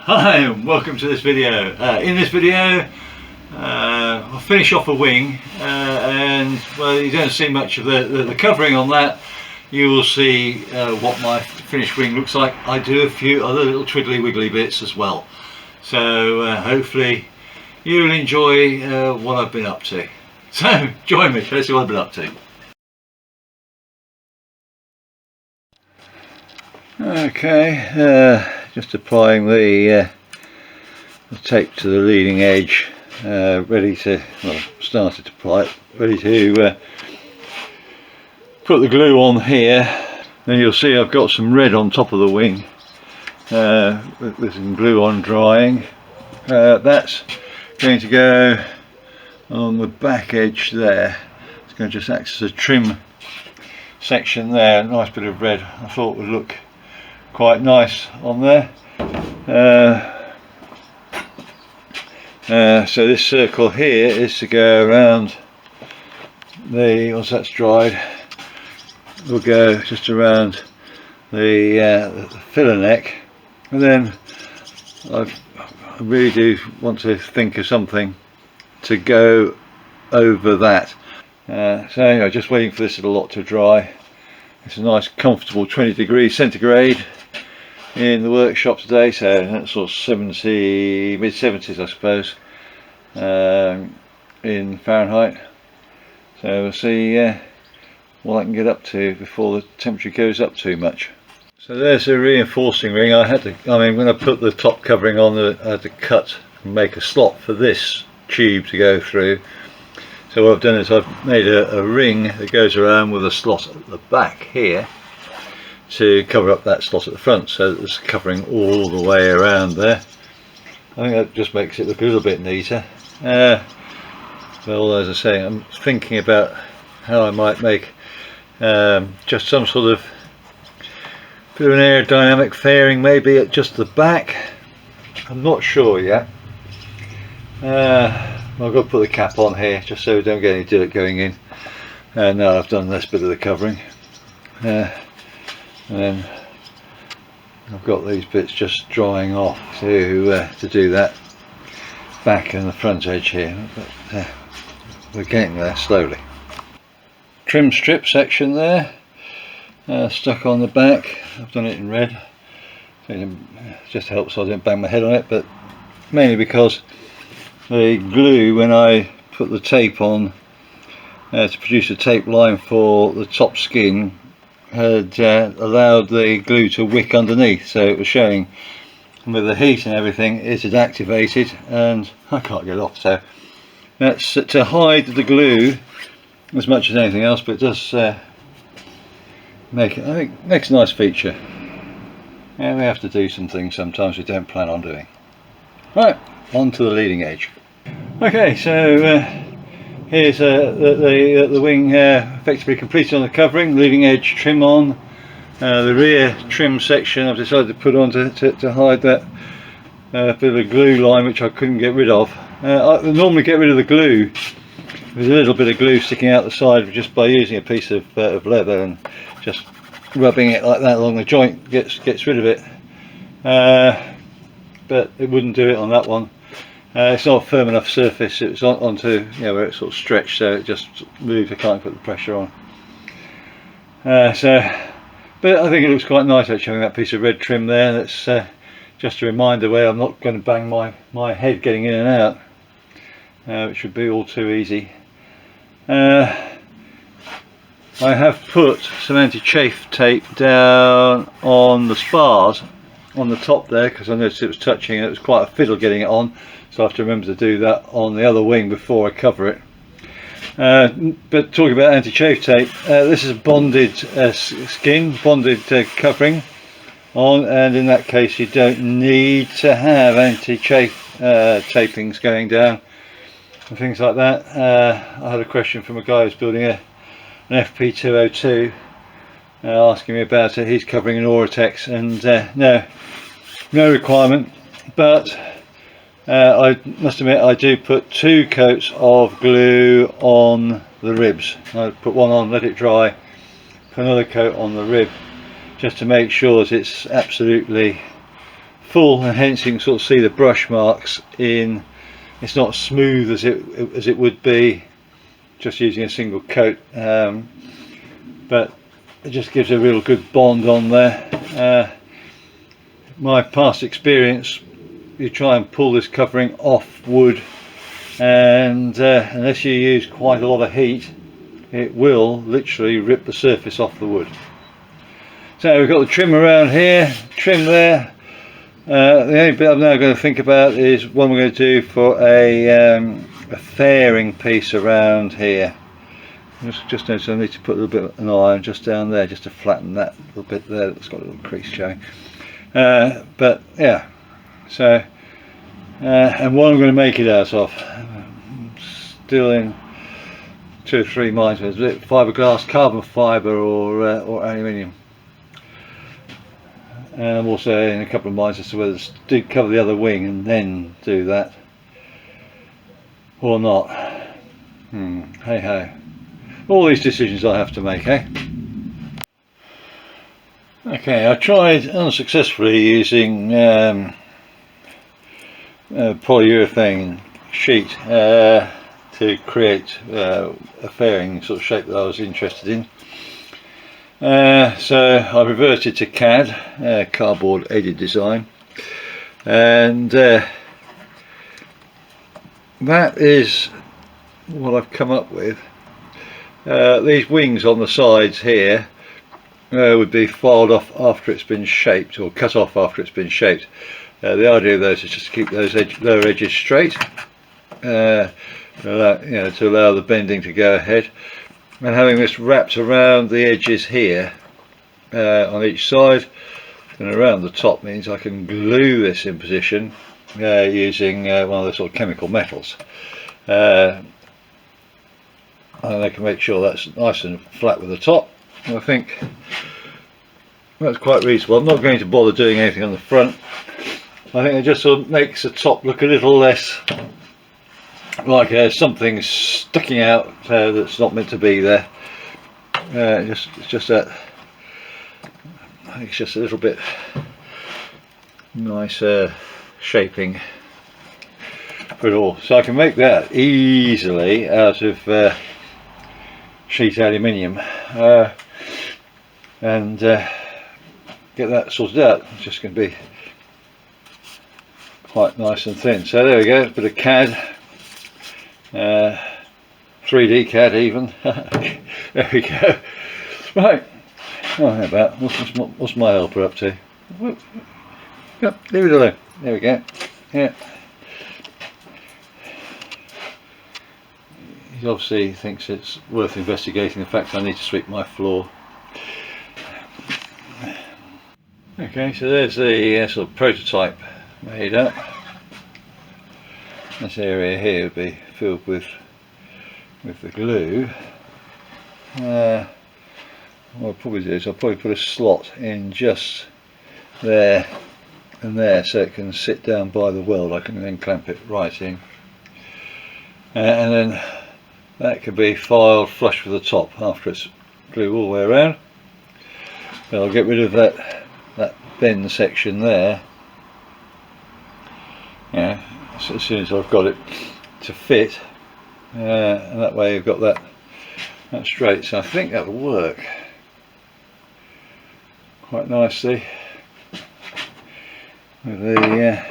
Hi and welcome to this video. In this video I'll finish off a wing and well, you don't see much of the covering on that. You will see what my finished wing looks like. I do a few other little twiddly wiggly bits as well, so hopefully you'll enjoy what I've been up to. So join me, let's see what I've been up to. Okay, just applying the tape to the leading edge, ready to, well, started to apply it, ready to put the glue on here. Then you'll see I've got some red on top of the wing with some glue on drying. That's going to go on the back edge there. It's going to just act as a trim section there. A nice bit of red I thought would look quite nice on there. So this circle here is to go around the, once that's dried, we'll go just around the filler neck, and then I really do want to think of something to go over that. So anyway, just waiting for this little lot to dry. It's a nice comfortable 20 degrees centigrade in the workshop today, so that's sort of 70, mid 70s I suppose, in Fahrenheit. So we'll see what I can get up to before the temperature goes up too much. So there's a reinforcing ring. I mean when I put the top covering on, I had to cut and make a slot for this tube to go through. So what I've done is I've made a ring that goes around with a slot at the back here to cover up that slot at the front, so that it's covering all the way around there. I think that just makes it look a little bit neater. Well, as I say, I'm thinking about how I might make just some sort of bit of an aerodynamic fairing, maybe at just the back. I'm not sure yet. I've got to put the cap on here just so we don't get any dirt going in. Now I've done this bit of the covering. And then I've got these bits just drying off to do that back and the front edge here, but we're getting there slowly. Trim strip section there, stuck on the back. I've done it in red, it just helps so I don't bang my head on it, but mainly because the glue, when I put the tape on to produce a tape line for the top skin, had allowed the glue to wick underneath, so it was showing with the heat and everything it had activated and I can't get it off. So that's to hide the glue as much as anything else, but it does make it, I think, makes a nice feature. Yeah, we have to do some things sometimes we don't plan on doing. Right, on to the leading edge. Okay, so here's the wing effectively completed on the covering, leading edge trim on. The rear trim section I've decided to put on to hide that bit of a glue line which I couldn't get rid of. I normally get rid of the glue. There's a little bit of glue sticking out the side just by using a piece of leather and just rubbing it like that along the joint gets rid of it. But it wouldn't do it on that one. It's not a firm enough surface. It's onto, you know, where it's sort of stretched, so it just moves. I can't put the pressure on. But I think it looks quite nice actually, having that piece of red trim there. That's just a reminder where I'm not going to bang my head getting in and out, which would be all too easy. I have put some anti-chafe tape down on the spars on the top there because I noticed it was touching and it was quite a fiddle getting it on, so I have to remember to do that on the other wing before I cover it. But talking about anti-chafe tape, this is a bonded skin, bonded covering on, and in that case you don't need to have anti-chafe tapings going down and things like that. I had a question from a guy who's building an EP193 asking me about it. He's covering an Aerodynamic, and no requirement, but I must admit I do put 2 coats of glue on the ribs. I put one on, let it dry, put another coat on the rib just to make sure that it's absolutely full, and hence you can sort of see the brush marks in. It's not smooth as it would be just using a single coat, but it just gives a real good bond on there. My past experience, you try and pull this covering off wood, and unless you use quite a lot of heat, it will literally rip the surface off the wood. So we've got the trim around here, trim there. The only bit I'm now going to think about is what we're going to do for a fairing piece around here. Just notice I need to put a little bit of an iron just down there, just to flatten that little bit there that's got a little crease showing. But yeah, so and what I'm going to make it out of, still in 2 or 3 minds. Is it fiberglass, carbon fibre, or aluminium? And I'm also in a couple of minds as to whether to cover the other wing and then do that or not. Hey ho, all these decisions I have to make, eh? Okay, I tried unsuccessfully using polyurethane sheet to create a fairing sort of shape that I was interested in. So I reverted to CAD, cardboard aided design, and that is what I've come up with. These wings on the sides here would be filed off after it's been shaped, or cut off after it's been shaped. The idea of those is just to keep those lower edges straight, to allow the bending to go ahead. And having this wrapped around the edges here on each side and around the top means I can glue this in position using one of the sort of chemical metals, and I can make sure that's nice and flat with the top. And I think that's quite reasonable. I'm not going to bother doing anything on the front. I think it just sort of makes the top look a little less like something sticking out that's not meant to be there. It's just that I think it's just a little bit nicer shaping for it all. So I can make that easily out of sheet aluminium and get that sorted out. It's just going to be quite nice and thin. So there we go, a bit of CAD. 3D CAD even. There we go. Right. Oh, how about what's my helper up to? Yep, leave it alone. There we go. Yeah. He obviously thinks it's worth investigating the fact I need to sweep my floor. Okay, so there's the sort of prototype made up. This area here would be filled with the glue. What I'll probably do is I'll probably put a slot in just there and there so it can sit down by the weld. I can then clamp it right in, and then that could be filed flush with the top after it's glued all the way around. But I'll get rid of that bend section there. Yeah. So as soon as I've got it to fit, and that way you've got that straight. So I think that'll work quite nicely with the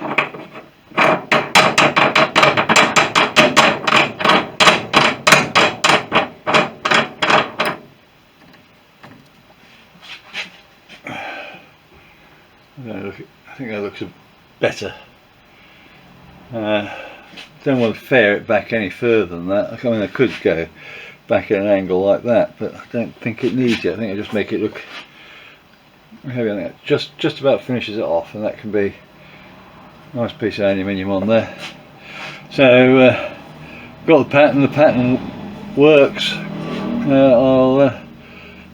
I think that looks better. Don't want to fair it back any further than that. I mean, I could go back at an angle like that, but I don't think it needs it. I think I just make it look heavy on it. Just about finishes it off, and that can be a nice piece of aluminium on there. So got the pattern. The pattern works.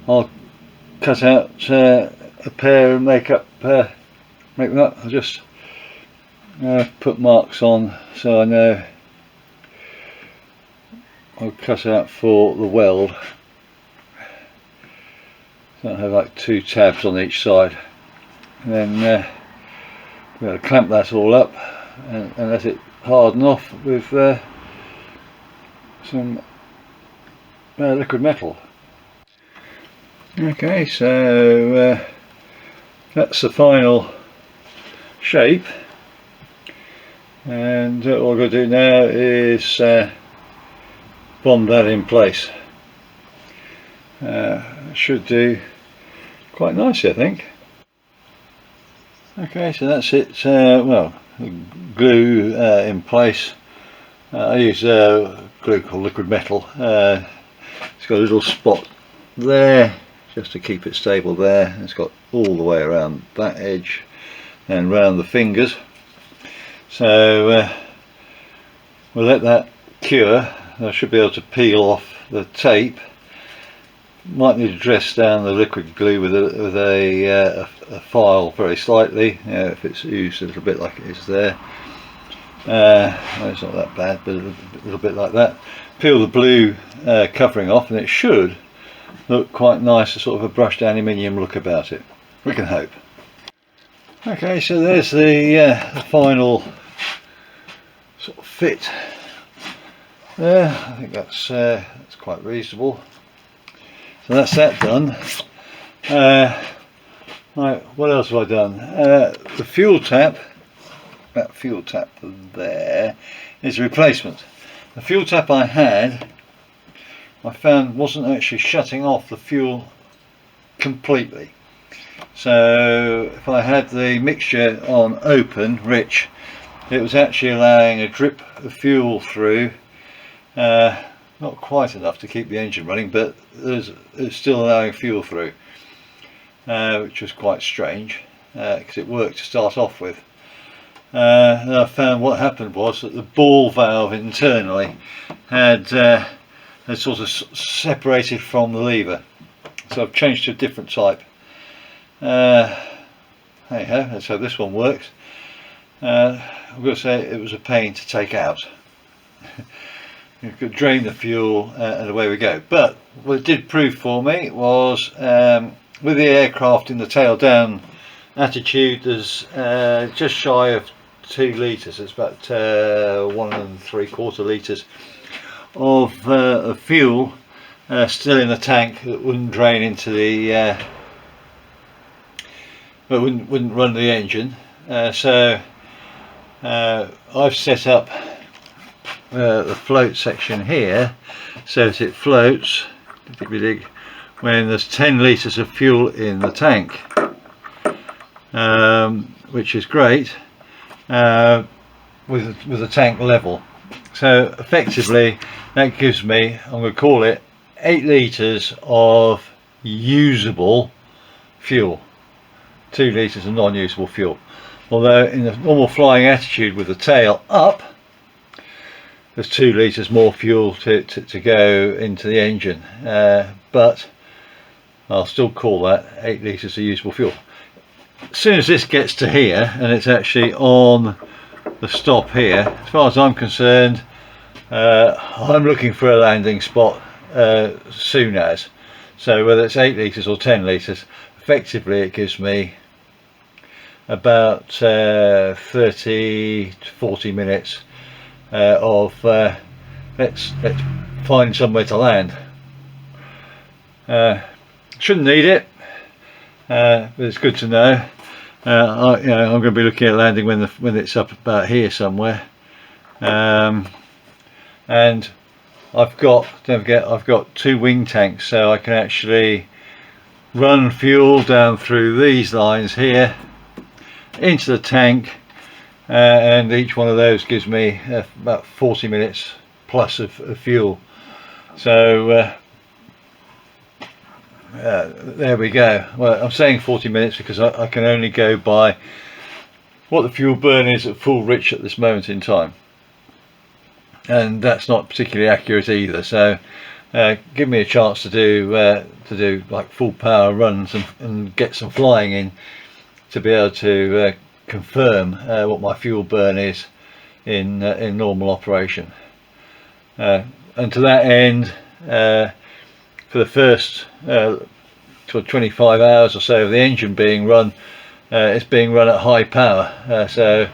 I'll cut out a pair and make them up. I'll just put marks on so I know I'll cut out for the weld. So I have like 2 tabs on each side, and then we're going to clamp that all up and let it harden off with some liquid metal. Okay, so that's the final shape, and all I've got to do now is bond that in place. Should do quite nicely, I think. Okay, so that's it. Well, glue in place. I use glue called liquid metal. It's got a little spot there just to keep it stable there. It's got all the way around that edge and around the fingers. So we'll let that cure. I should be able to peel off the tape. Might need to dress down the liquid glue with a file very slightly, if it's used a little bit like it is there. It's not that bad, but a little bit like that. Peel the blue covering off, and it should look quite nice, a sort of a brushed aluminium look about it. We can hope. Okay, so there's the final sort of fit there. I think that's quite reasonable. So that's that done. Right, what else have I done? The fuel tap, that fuel tap there, is a replacement. The fuel tap I had, I found wasn't actually shutting off the fuel completely. So if I had the mixture on open, rich, it was actually allowing a drip of fuel through. Not quite enough to keep the engine running, but it's still allowing fuel through, which was quite strange because it worked to start off with. And I found what happened was that the ball valve internally had sort of separated from the lever, so I've changed to a different type. There you go, that's how this one works. I've got to say it was a pain to take out. You could drain the fuel and away we go. But what it did prove for me was with the aircraft in the tail down attitude, there's just shy of 2 litres. It's about 1 3/4 litres of fuel still in the tank that wouldn't drain into the but wouldn't run the engine. So I've set up the float section here so that it floats when there's 10 litres of fuel in the tank, which is great with the tank level. So effectively that gives me, I'm going to call it 8 litres of usable fuel, 2 litres of non-usable fuel. Although in the normal flying attitude with the tail up, there's 2 litres more fuel to go into the engine, but I'll still call that 8 litres of usable fuel. As soon as this gets to here and it's actually on the stop here, as far as I'm concerned, I'm looking for a landing spot soon as. So whether it's 8 litres or 10 litres, effectively it gives me about 30 to 40 minutes of let's find somewhere to land. Shouldn't need it, but it's good to know. I'm going to be looking at landing when it's up about here somewhere, and don't forget I've got 2 wing tanks, so I can actually run fuel down through these lines here into the tank, and each one of those gives me about 40 minutes plus of fuel. So there we go. Well, I'm saying 40 minutes because I can only go by what the fuel burn is at full rich at this moment in time, and that's not particularly accurate either. So give me a chance to do like full power runs and get some flying in to be able to confirm what my fuel burn is in normal operation. And to that end, for the first 25 hours or so of the engine being run, it's being run at high power. So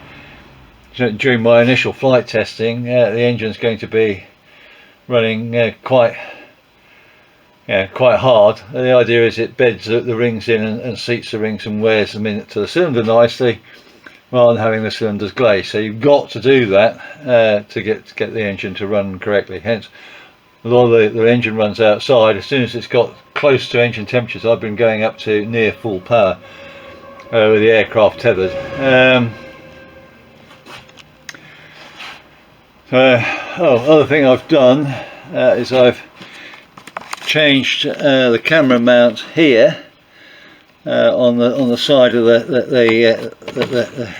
during my initial flight testing, the engine's going to be running quite hard. The idea is it beds the rings in and seats the rings and wears them into the cylinder nicely, rather than having the cylinders glazed. So you've got to do that to get the engine to run correctly. Hence, a lot of the engine runs outside. As soon as it's got close to engine temperatures, I've been going up to near full power with the aircraft tethered. Other thing I've done is I've changed the camera mount here on the side of the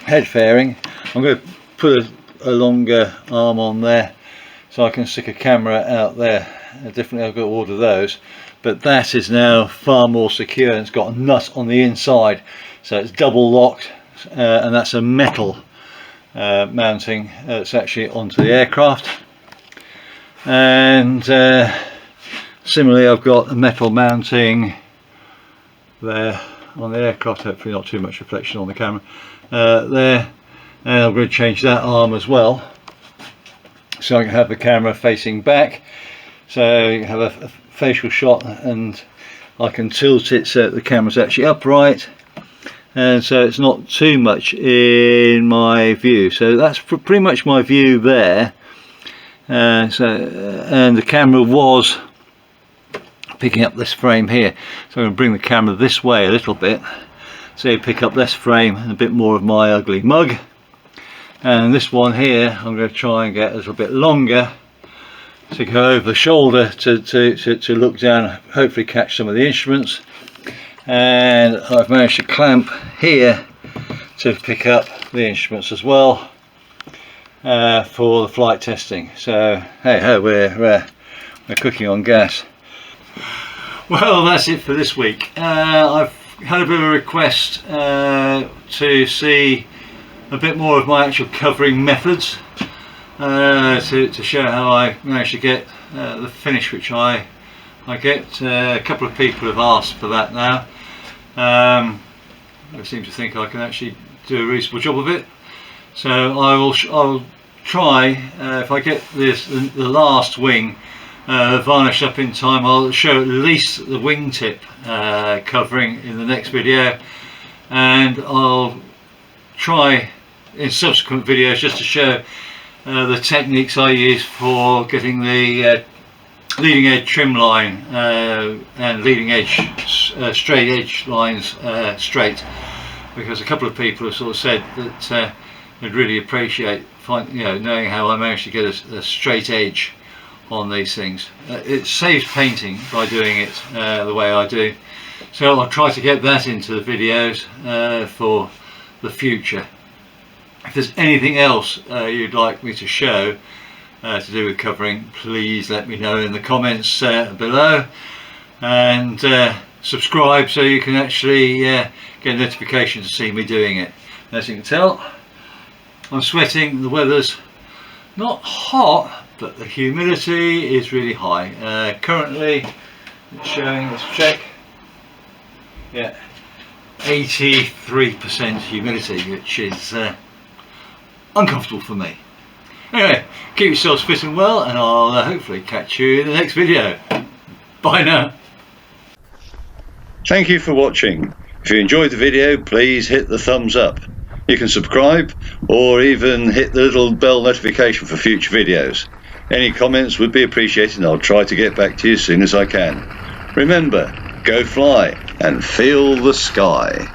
head fairing. I'm going to put a longer arm on there so I can stick a camera out there. Definitely I've got to order those, but that is now far more secure, and it's got a nut on the inside, so it's double locked, and that's a metal mounting that's actually onto the aircraft. And similarly, I've got a metal mounting there on the aircraft, hopefully not too much reflection on the camera there, and I'm going to change that arm as well so I can have the camera facing back, so you have a facial shot, and I can tilt it so the camera's actually upright, and so it's not too much in my view. So that's pretty much my view there. And the camera was picking up this frame here, so I'm going to bring the camera this way a little bit so you pick up this frame and a bit more of my ugly mug. And this one here I'm going to try and get a little bit longer to go over the shoulder to look down, hopefully catch some of the instruments. And I've managed to clamp here to pick up the instruments as well for the flight testing. So hey ho, we're cooking on gas. Well, that's it for this week. I've had a bit of a request to see a bit more of my actual covering methods, to show how I managed to get the finish which I get. A couple of people have asked for that now. I seem to think I can actually do a reasonable job of it, so I'll try, if I get the last wing varnished up in time, I'll show at least the wingtip covering in the next video, and I'll try in subsequent videos just to show the techniques I use for getting the leading edge trim line and leading edge straight edge lines straight, because a couple of people have sort of said that they'd really appreciate knowing how I managed to get a straight edge on these things. It saves painting by doing it the way I do, so I'll try to get that into the videos for the future. If there's anything else you'd like me to show to do with covering, please let me know in the comments below, and subscribe so you can actually get a notification to see me doing it. As you can tell, I'm sweating. The weather's not hot, but the humidity is really high. Currently it's showing, let's check, yeah, 83% humidity, which is uncomfortable for me. Anyway, keep yourselves fit and well, and I'll hopefully catch you in the next video. Bye now. Thank you for watching. If you enjoyed the video, please hit the thumbs up. You can subscribe or even hit the little bell notification for future videos. Any comments would be appreciated, and I'll try to get back to you as soon as I can. Remember, go fly and feel the sky.